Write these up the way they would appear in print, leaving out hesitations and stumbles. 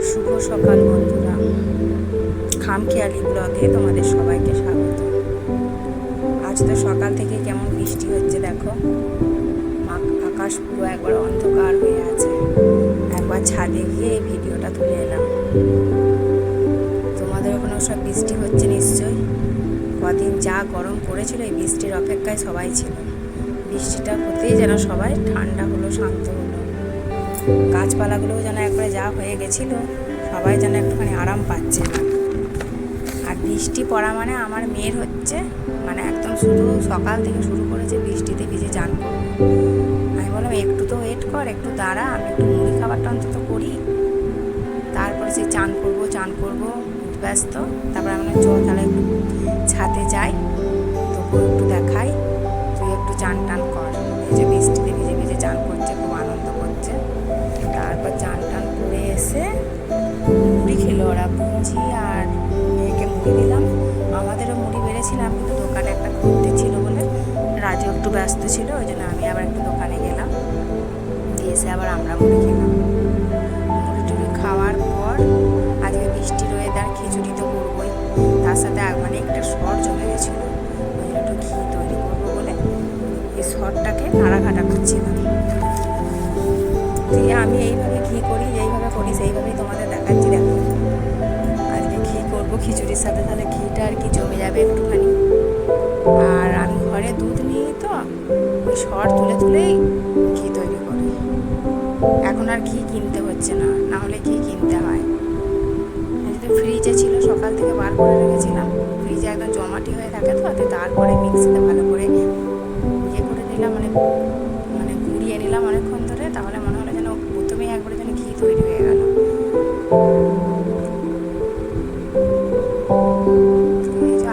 শুভ সকাল বন্ধুরা, খামখেয়ালি ব্লগে তোমাদের সবাইকে স্বাগত। আজ তো সকাল থেকে কেমন বৃষ্টি হচ্ছে দেখো, আকাশ পুরো একবার অন্ধকার হয়ে আছে। একবার ছাদে গিয়ে এই ভিডিওটা তুলে এলাম। তোমাদের ওখানেও সব বৃষ্টি হচ্ছে নিশ্চয়ই। কদিন যা গরম পড়েছিল, এই বৃষ্টির অপেক্ষায় সবাই ছিল। বৃষ্টিটা হতেই যেন সবাই ঠান্ডা হলো, শান্ত হলো। গাছপালাগুলোও যেন একবারে যা হয়ে গেছিল, সবাই যেন একটুখানি আরাম পাচ্ছে। আর বৃষ্টি পড়া মানে আমার মেয়ের হচ্ছে মানে একদম শুরু, সকাল থেকে শুরু করেছে বৃষ্টিতে ভিজে চান করবো। আমি বললাম একটু তো ওয়েট কর, একটু দাঁড়া, আমি একটু মুড়ি খাবারটা অন্তত করি, তারপরে সে চান করবো ব্যস্ত। তারপরে আমরা তাহলে একটু ছাদে যাই, তবু একটু দেখাই, তুই একটু চান টান কর। এই যে বৃষ্টিতে ভিজে ভিজে চান করছে, খুব আনন্দ করছে। তারপর চান টান করে এসে মুড়ি খেলো ওরা, বুঝি আর মেয়েকে মুড়ি দিলাম। আমাদেরও মুড়ি বেড়েছিলাম, কিন্তু দোকানে একটা ঘুরতে ছিল বলে রাজু একটু ব্যস্ত ছিল, ওই জন্য আমি আবার একটু দোকানে গেলাম, দিয়ে এসে আবার আমরা মুড়ি খেলাম। মুড়ি টুড়ি খাওয়ার পর আজকে বৃষ্টির ওয়েদার, খিচুড়ি তো করবোই, তার সাথে মানে একটা সর জমে গেছিলো, ওই জন্য একটু ঘি তৈরি করবো বলে এই সরটাকে নাড়াঘাটা করছিলাম। দিয়ে আমি এইভাবে ঘি করি, যেইভাবে করি সেইভাবেই তোমাদের দেখাচ্ছি। দেখো আজকে ঘি করবো খিচুড়ির সাথে, তাহলে ঘিটা আর কি জমে যাবে একটুখানি। আর আমি ঘরে দুধ নিই, তো ওই সর তুলে তুলেই ঘি তৈরি করি। এখন আর ঘি কিনতে হচ্ছে না, না হলে ঘি কিনতে হয়। যদি ফ্রিজে ছিল, সকাল থেকে বার করে রেখেছিলাম, ফ্রিজে একদম জমাটি হয়ে থাকে, তো তারপরে মিক্সিতে ভালো করে ইয়ে করে দিলাম, মানে গুঁড়িয়ে নিলাম অনেকক্ষণ ধরে। তাহলে মনে হলো যেন প্রথমেই একবারে যেন ঘি তৈরি হয়ে গেল।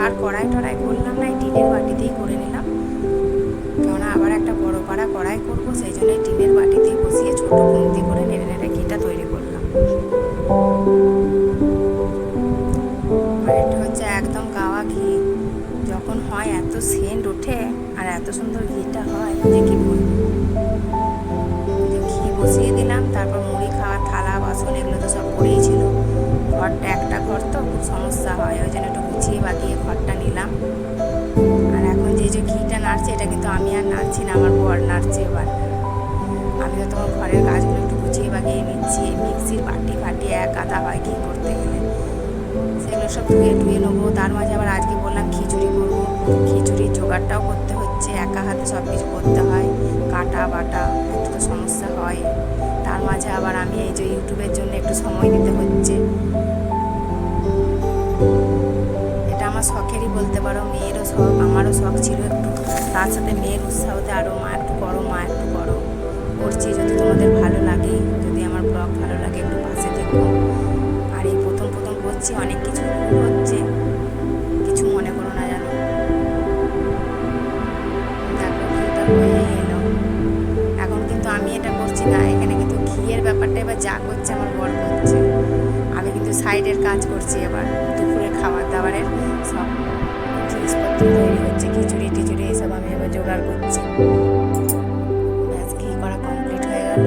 আর কড়াই টড়াই করলাম না, এই টিনের বাটিতেই করে নিলাম, কেননা আবার একটা বড় পাড়া কড়াই করবো, সেই জন্য টিনের বাটিতেই বসিয়ে ছোটো খুন্তি করে নেড়ে নেড়ে ঘিটা তৈরি করলাম। আর এটা হচ্ছে একদম গাওয়া ঘি, যখন হয় এত সেন্ট ওঠে আর এত সুন্দর ঘিটা হয় যে কি বলবো। ঘি বসিয়ে দিলাম, তারপর মুড়ি খাওয়া থালা বাসন এগুলো তো সব পড়েই ছিল। ঘরটা একটা ঘর তো খুব সমস্যা হয়, ওই জন্য একটু গুছিয়ে বাগিয়ে ঘরটা নিলাম। আর এখন যে ঘিটা নাড়ছে, এটা কিন্তু আমি আর নাড়ছি না, আমার বর নাড়ছে। এবার আমি তো তোমার ঘরের কাজগুলো একটু গুছিয়ে বাগিয়ে নিচ্ছি। মিক্সির বাটি ফাটি এক গাদা হয় ঘি করতে গেলে, সেগুলো সব ধুয়ে টুয়ে নেবো। তার মাঝে আবার আজকে বললাম খিচুড়ি করবো, খিচুড়ির জোগাড়টাও করতে হচ্ছে, একা হাতে সব কিছু করতে হয়, কাটা বাটা একটু তো সমস্যা হয়। তার মাঝে আবার আমি এই যে ইউটিউবের জন্য একটু সময় দিতে হচ্ছে। এটা আমার শখেরই বলতে পারো, মেয়েরও শখ, আমারও শখ ছিল একটু, তার সাথে মেয়ের উৎসাহতে আরও মা একটু করো, মা একটু করো করছি। যদি তোমাদের ভালো লাগে, যদি আমার ব্লগ ভালো লাগে, একটু পাশে থেকো। আর এই প্রথম প্রথম করছি, অনেক কিছু ভুল হচ্ছে, কিছু মনে করো না জানো। দেখো ঘিটা হয়ে এলো। এখন কিন্তু আমি এটা করছি না, এখানে কিন্তু ঘিয়ের ব্যাপারটা এবার যা করছে আমার বর করছে, আমি কিন্তু সাইডের কাজ করছি। এবার দুপুরে খাবার দাবারের সব জিনিসপত্র তৈরি হচ্ছে, খিচুড়ি টিচুড়ি এইসব আমি এবার জোগাড় করছি। ব্যাস ঘি করা কমপ্লিট হয়ে গেল।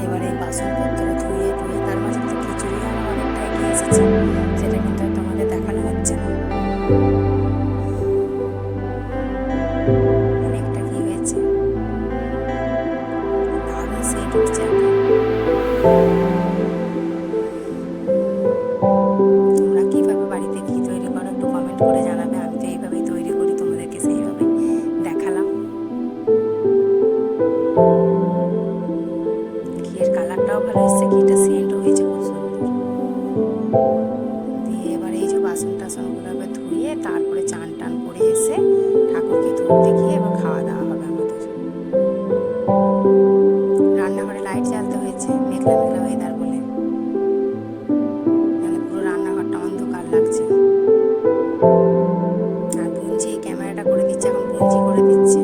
এবার এই বাসনপত্র ধুয়ে টুয়ে, তার মাঝে তো খিচুড়ি আমার অনেকটা এগিয়ে এসেছে, সেটা কিন্তু আর তোমাদের দেখানো হচ্ছে না। অনেকটা কি হয়েছে, দারুণ সেন্ট উঠছে। তোমরা কীভাবে বাড়িতে ঘি তৈরি করো একটু কমেন্ট করে জানাবে। আমি তো এইভাবেই তৈরি করি, তোমাদেরকে সেইভাবেই দেখালাম। ঘিয়ের কালারটাও ভালো এসছে, ঘিটা সেন্টও হয়েছে খুব সুন্দর। দিয়ে এবার এই যে বাসন টাসনগুলো এবার ধুয়ে তারপরে চান টান করে এসে ঠাকুরকে ধরতে গিয়ে এবার খাওয়া দাওয়া হবে আমাদের। রান্নাঘরে লাইট জ্বালতে হয়েছে, মেঘলা মেঘলা ওয়েদার বলে, মানে পুরো রান্নাঘরটা অন্ধকার লাগছে। আর বুঞ্জি ক্যামেরাটা করে দিচ্ছে, এখন বুঞ্জি করে দিচ্ছে।